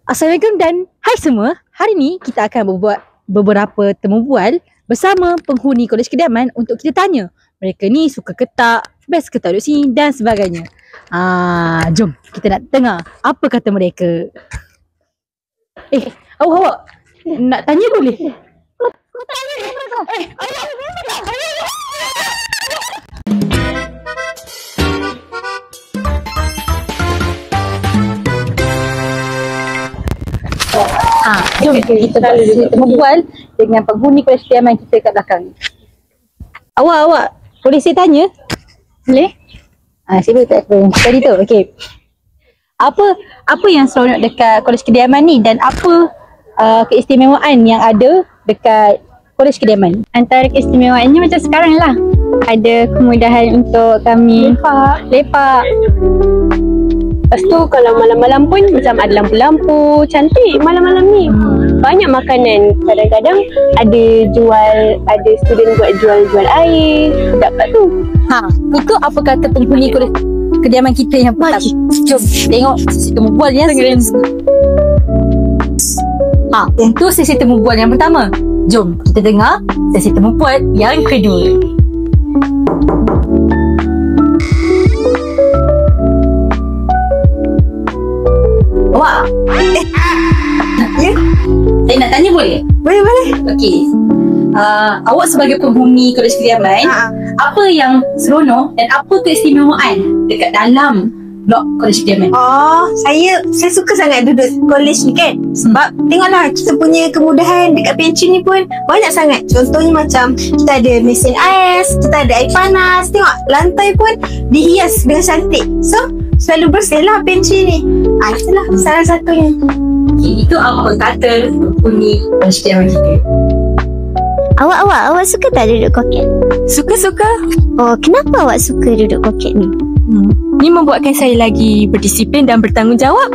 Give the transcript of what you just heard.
Assalamualaikum dan hai semua. Hari ni kita akan membuat beberapa temu bual bersama penghuni Kolej Kediaman untuk kita tanya mereka ni suka ke tak, best ke tak duduk sini dan sebagainya. Jom kita nak dengar apa kata mereka. Awak nak tanya boleh? Jom kita berbual dengan penghuni Kolej Kediaman kita kat belakang. Awak boleh saya tanya? Boleh? Saya tak tadi tu. Okey. Apa yang seronok dekat Kolej Kediaman ni dan apa keistimewaan yang ada dekat Kolej Kediaman? Antara keistimewaannya macam sekarang lah, ada kemudahan untuk kami lepak. Lepas tu kalau malam-malam pun macam ada lampu-lampu cantik malam-malam ni. Banyak makanan. Kadang-kadang ada student buat jual air dekat tu. Itu apa kata penghuni Kolej Kediaman kita yang pertama. Jom tengok sesi temu bual yang itu sesi temu bual yang pertama. Jom kita dengar sesi temu bual yang kedua. Awak Ya? Saya nak tanya boleh? Boleh. Okey. Awak sebagai penghuni Kolej Kediaman, apa yang seronok dan apa keistimewaan dekat dalam blok Kolej Kediaman? Saya suka sangat duduk kolej ni kan. Sebab tengoklah kita punya kemudahan dekat pantry ni pun banyak sangat. Contohnya macam kita ada mesin ais, kita ada air panas. Tengok lantai pun dihias dengan cantik. So selalu bersih lah pantry ni. Itulah salah satunya. Itu apa kata penghuni Kolej Kediaman kita? Awak suka tak duduk koket? Suka. Oh, kenapa awak suka duduk koket ni? Ni membuatkan saya lagi berdisiplin dan bertanggungjawab.